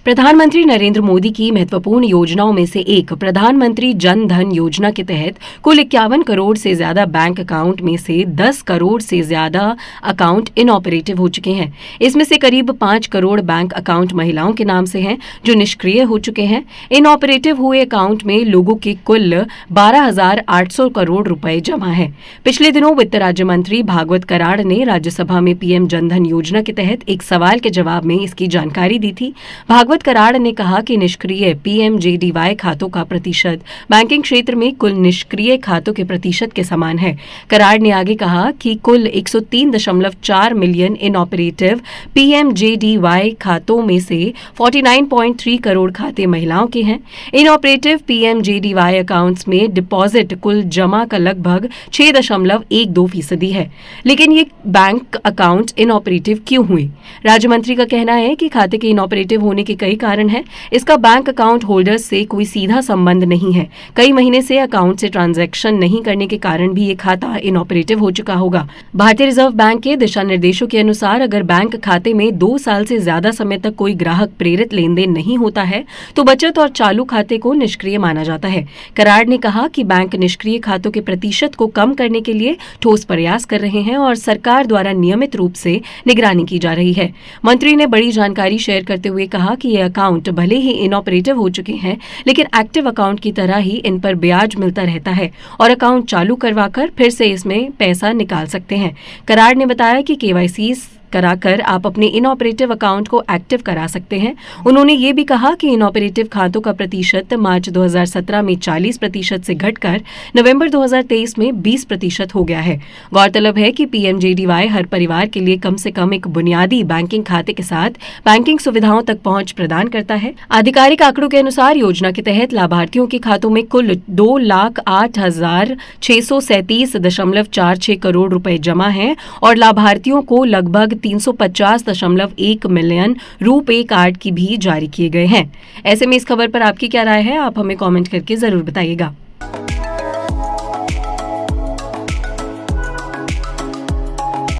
प्रधानमंत्री नरेंद्र मोदी की महत्वपूर्ण योजनाओं में से एक प्रधानमंत्री जन धन योजना के तहत कुल 51 करोड़ से ज्यादा बैंक अकाउंट में से 10 करोड़ से ज्यादा अकाउंट इनऑपरेटिव हो चुके हैं। इसमें से करीब 5 करोड़ बैंक अकाउंट महिलाओं के नाम से हैं, जो निष्क्रिय हो चुके हैं। इनऑपरेटिव हुए अकाउंट में लोगों के कुल 12,800 करोड़ रुपए जमा है। पिछले दिनों वित्त राज्य मंत्री भागवत कराड़ ने राज्यसभा में पीएम जनधन योजना के तहत एक सवाल के जवाब में इसकी जानकारी दी थी। भागवत कराड़ ने कहा कि निष्क्रिय पीएमजेडीवाई खातों का प्रतिशत बैंकिंग क्षेत्र में कुल निष्क्रिय खातों के प्रतिशत के समान है। कराड़ ने आगे कहा कि कुल 103.4 मिलियन इनऑपरेटिव पीएमजेडीवाई खातों में से 49.3 करोड़ खाते महिलाओं के हैं। इनऑपरेटिव पीएमजेडीवाई अकाउंट्स में डिपॉजिट कुल जमा का लगभग 6.12% है। लेकिन ये बैंक अकाउंट इनऑपरेटिव क्यों हुए? राज्य मंत्री का कहना है कि खाते के इनऑपरेटिव होने के कई कारण हैं। इसका बैंक अकाउंट होल्डर्स से कोई सीधा संबंध नहीं है। कई महीने से अकाउंट से ट्रांजैक्शन नहीं करने के कारण भी ये खाता इनऑपरेटिव हो चुका होगा। भारतीय रिजर्व बैंक के दिशा निर्देशों के अनुसार अगर बैंक खाते में 2 साल से ज्यादा समय तक कोई ग्राहक प्रेरित लेन देन नहीं होता है तो बचत और चालू खाते को निष्क्रिय माना जाता है। कराड़ ने कहा कि बैंक निष्क्रिय खातों के प्रतिशत को कम करने के लिए ठोस प्रयास कर रहे हैं और सरकार द्वारा नियमित रूप से निगरानी की जा रही है। मंत्री ने बड़ी जानकारी शेयर करते हुए कहा कि ये अकाउंट भले ही इनऑपरेटिव हो चुके हैं, लेकिन एक्टिव अकाउंट की तरह ही इन पर ब्याज मिलता रहता है और अकाउंट चालू करवाकर फिर से इसमें पैसा निकाल सकते हैं। कराड़ ने बताया कि केवाईसी कराकर आप अपने इनऑपरेटिव अकाउंट को एक्टिव करा सकते हैं। उन्होंने ये भी कहा कि इनऑपरेटिव खातों का प्रतिशत मार्च 2017 में 40% से घटकर नवंबर 2023 में 20% हो गया है। गौरतलब है कि पीएमजेडीवाई हर परिवार के लिए कम से कम एक बुनियादी बैंकिंग खाते के साथ बैंकिंग सुविधाओं तक पहुंच प्रदान करता है। आधिकारिक आंकड़ों के अनुसार योजना के तहत लाभार्थियों के खातों में कुल 2,08,637.46 करोड़ रुपए जमा है और लाभार्थियों को लगभग 350.1 मिलियन रुपए कार्ड की भी जारी किए गए हैं। ऐसे में इस खबर पर आपकी क्या राय है? आप हमें कमेंट करके जरूर बताइएगा।